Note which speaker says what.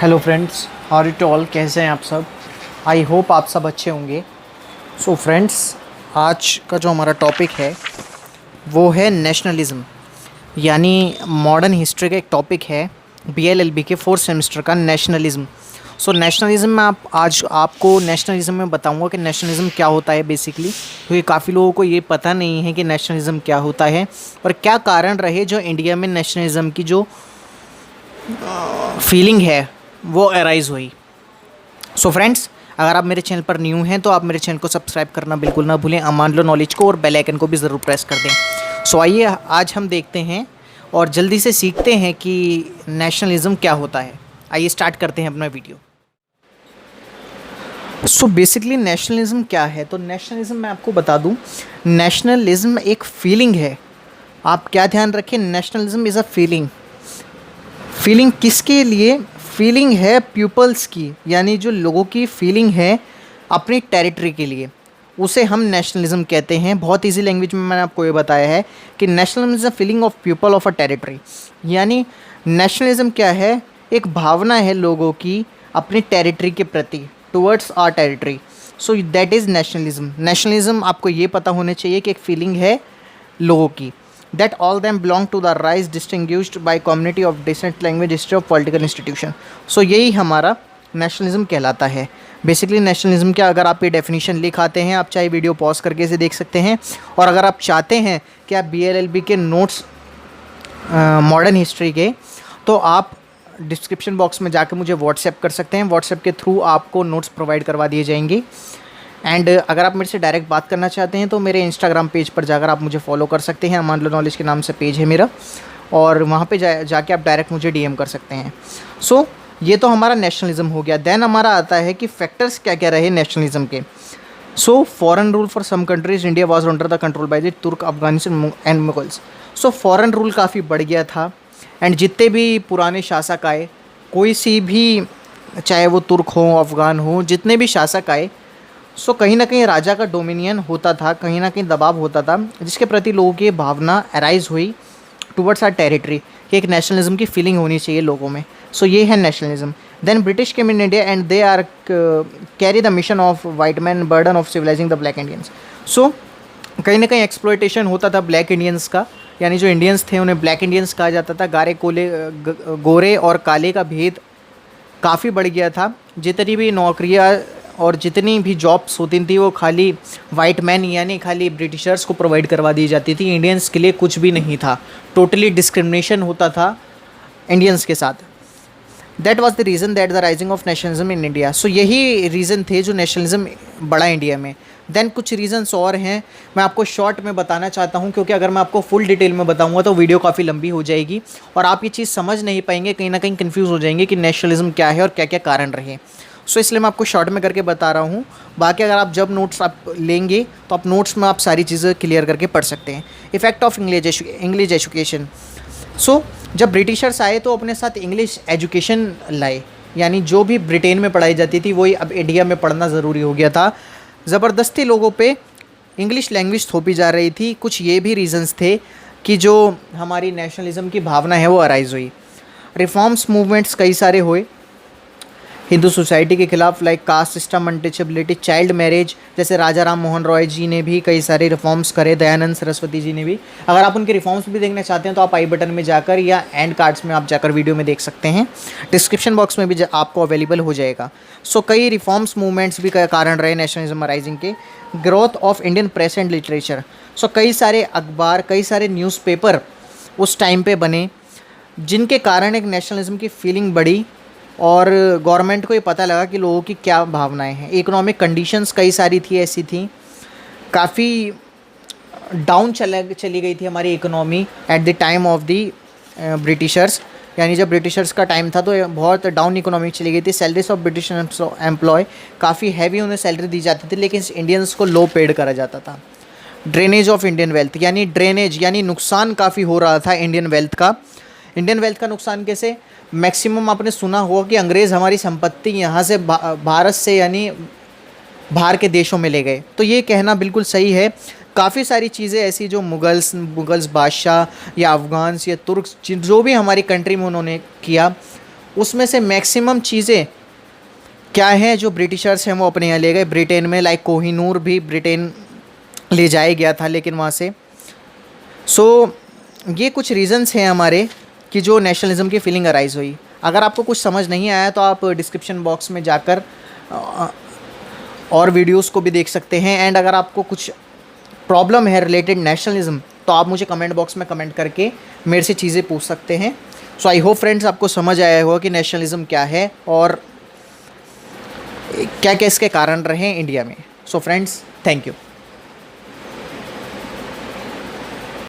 Speaker 1: Hello friends, how it all, कैसे हैं आप सब। आई होप आप सब अच्छे होंगे। सो फ्रेंड्स, आज का जो हमारा टॉपिक है वो है नेशनलिज़्म, यानी मॉडर्न हिस्ट्री का एक टॉपिक है बीएलएलबी के फोर्थ सेमेस्टर का, नेशनलिज़्म। सो नेशनलिज़्म में आज आपको नेशनलिज़्म में बताऊंगा कि नेशनलिज़्म क्या होता है बेसिकली, क्योंकि काफ़ी लोगों को ये पता नहीं है कि नेशनलिज़्म क्या होता है और क्या कारण रहे जो इंडिया में नेशनलिज़्म की जो फीलिंग है वो अराइज़ हुई। सो फ्रेंड्स, अगर आप मेरे चैनल पर न्यू हैं तो आप मेरे चैनल को सब्सक्राइब करना बिल्कुल ना भूलें, मान लो नॉलेज को, और बेल आइकन को भी ज़रूर प्रेस कर दें। सो आइए आज हम देखते हैं और जल्दी से सीखते हैं कि नेशनलिज़्म क्या होता है। आइए स्टार्ट करते हैं अपना वीडियो। सो बेसिकली नेशनलिज़्म क्या है, तो नेशनलिज़्म मैं आपको बता दूं, नेशनलिज़्म एक फीलिंग है। आप क्या ध्यान रखें, nationalism is a feeling. Feeling किसके लिए? फीलिंग है पीपल्स की, यानी जो लोगों की फीलिंग है अपनी टेरिटरी के लिए, उसे हम नेशनलिज्म कहते हैं। बहुत इजी लैंग्वेज में मैंने आपको ये बताया है कि nationalism is a feeling of people of a territory. यानी नेशनलिज्म क्या है? एक भावना है लोगों की अपनी टेरिटरी के प्रति, towards our territory. So that is nationalism. Nationalism आपको ये पता होना चाहिए कि एक फीलिंग है लोगों की, that all them belong to the race distinguished by community of decent language, history of political institution। so यही हमारा नेशनलिज्म कहलाता है। बेसिकली नेशनलिज्म क्या, अगर आप ये डेफिनेशन लिख आते हैं, आप चाहे वीडियो पॉज करके इसे देख सकते हैं, और अगर आप चाहते हैं कि आप बीएलएलबी के नोट्स मॉडर्न हिस्ट्री के, तो आप डिस्क्रिप्शन बॉक्स में जाकर मुझे व्हाट्सएप कर सकते हैं। व्हाट्सएप के थ्रू आपको नोट्स प्रोवाइड करवा दिए जाएंगे। एंड अगर आप मेरे से डायरेक्ट बात करना चाहते हैं तो मेरे इंस्टाग्राम पेज पर जाकर आप मुझे फॉलो कर सकते हैं। मान लो नॉलेज के नाम से पेज है मेरा, और वहाँ पे जाके आप डायरेक्ट मुझे डीएम कर सकते हैं। सो ये तो हमारा नेशनलिज्म हो गया। देन हमारा आता है कि फैक्टर्स क्या क्या रहे नेशनलिज्म के। So foreign rule for some countries, India was under the control by the Turk, Afghanistan and Mughals. So foreign rule काफ़ी बढ़ गया था, एंड जितने भी पुराने शासक आए, कोई सी भी, चाहे वो तुर्क हो, अफ़गान हो, जितने भी शासक आए, सो कहीं ना कहीं राजा का डोमिनियन होता था, कहीं ना कहीं दबाव होता था, जिसके प्रति लोगों की भावना अराइज हुई टुवर्ड्स आर टेरिटरी, कि एक नेशनलिज्म की फीलिंग होनी चाहिए लोगों में। सो ये है nationalism. Then British came in India and they are carry the mission of white man, burden of civilising the black Indians. So कहीं ना कहीं एक्सप्लॉयटेशन होता था ब्लैक इंडियंस का, यानी जो इंडियंस थे उन्हें ब्लैक इंडियंस कहा जाता था। गोरे और काले का भेद काफ़ी बढ़ गया था। जितनी भी नौकरियाँ और जितनी भी जॉब्स होती थी वो खाली वाइट मैन, यानी खाली ब्रिटिशर्स को प्रोवाइड करवा दी जाती थी। इंडियंस के लिए कुछ भी नहीं था, टोटली डिस्क्रिमिनेशन होता था इंडियंस के साथ। That was the reason that the rising of nationalism in India. So यही रीज़न थे जो नेशनलिज्म बढ़ा इंडिया में। देन कुछ रीज़न्स और हैं, मैं आपको शॉर्ट में बताना चाहता हूँ, क्योंकि अगर मैं आपको फुल डिटेल में बताऊँगा तो वीडियो काफ़ी लंबी हो जाएगी और आप ये चीज़ समझ नहीं पाएंगे, कहीं ना कहीं कन्फ्यूज़ हो जाएंगे कि नेशनलिज्म क्या है और क्या क्या कारण रहे। सो इसलिए मैं आपको शॉर्ट में करके बता रहा हूँ। बाकी अगर आप जब नोट्स आप लेंगे तो आप नोट्स में आप सारी चीज़ें क्लियर करके पढ़ सकते हैं। Effect of English education. So जब ब्रिटिशर्स आए तो अपने साथ इंग्लिश एजुकेशन लाए, यानी जो भी ब्रिटेन में पढ़ाई जाती थी वही अब इंडिया में पढ़ना ज़रूरी हो गया था। ज़बरदस्ती लोगों पे इंग्लिश लैंग्वेज थोपी जा रही थी। कुछ ये भी रीज़न्स थे कि जो हमारी नेशनलिज्म की भावना है वो अराइज़ हुई। रिफॉर्म्स मूवमेंट्स कई सारे हुए हिंदू सोसाइटी के खिलाफ, like caste system, untouchability, child marriage. जैसे राजा राम मोहन रॉय जी ने भी कई सारे रिफॉर्म्स करे, दयानंद सरस्वती जी ने भी। अगर आप उनके रिफॉर्म्स भी देखना चाहते हैं तो आप आई बटन में जाकर या एंड कार्ड्स में आप जाकर वीडियो में देख सकते हैं। डिस्क्रिप्शन बॉक्स में भी आपको अवेलेबल हो जाएगा। सो कई रिफॉर्म्स मूवमेंट्स भी कारण रहे नेशनलिज्म राइजिंग के। Growth of Indian press and literature. So कई सारे अखबार, कई सारे न्यूज़पेपर उस टाइम पे बने, जिनके कारण एक नेशनलिज्म की फीलिंग बढ़ी और गवर्नमेंट को ये पता लगा कि लोगों की क्या भावनाएं हैं। इकोनॉमिक कंडीशंस कई सारी थी, ऐसी थी, काफ़ी डाउन चली गई थी हमारी economy at the time of the Britishers. यानी जब ब्रिटिशर्स का टाइम था तो बहुत डाउन इकोनॉमी चली गई थी। सैलरीज ऑफ ब्रिटिश एम्प्लॉय, काफ़ी हैवी उन्हें सैलरी दी जाती थी, लेकिन इंडियंस को लो पेड करा जाता था। ड्रेनेज ऑफ इंडियन वेल्थ, यानी ड्रेनेज यानी नुकसान काफ़ी हो रहा था इंडियन वेल्थ का। इंडियन वेल्थ का नुकसान कैसे? मैक्सिमम आपने सुना होगा कि अंग्रेज़ हमारी संपत्ति यहाँ से भारत से, यानी बाहर के देशों में ले गए। तो ये कहना बिल्कुल सही है। काफ़ी सारी चीज़ें ऐसी जो मुगल्स बादशाह या अफ़गान्स या तुर्क्स जो भी हमारी कंट्री में उन्होंने किया, उसमें से मैक्सिमम चीज़ें क्या है जो ब्रिटिशर्स हैं वो अपने यहाँ ले गए। ब्रिटेन में लाइक कोहिनूर भी ब्रिटेन ले जाया गया था लेकिन वहाँ से। सो ये कुछ रीज़न्स हैं हमारे कि जो नेशनलिज्म की फीलिंग अराइज़ हुई। अगर आपको कुछ समझ नहीं आया तो आप डिस्क्रिप्शन बॉक्स में जाकर और वीडियोस को भी देख सकते हैं। एंड अगर आपको कुछ प्रॉब्लम है रिलेटेड नेशनलिज्म तो आप मुझे कमेंट बॉक्स में कमेंट करके मेरे से चीज़ें पूछ सकते हैं। सो आई होप फ्रेंड्स आपको समझ आया होगा कि नेशनलिज्म क्या है और क्या क्या इसके कारण रहे इंडिया में। So friends, thank you.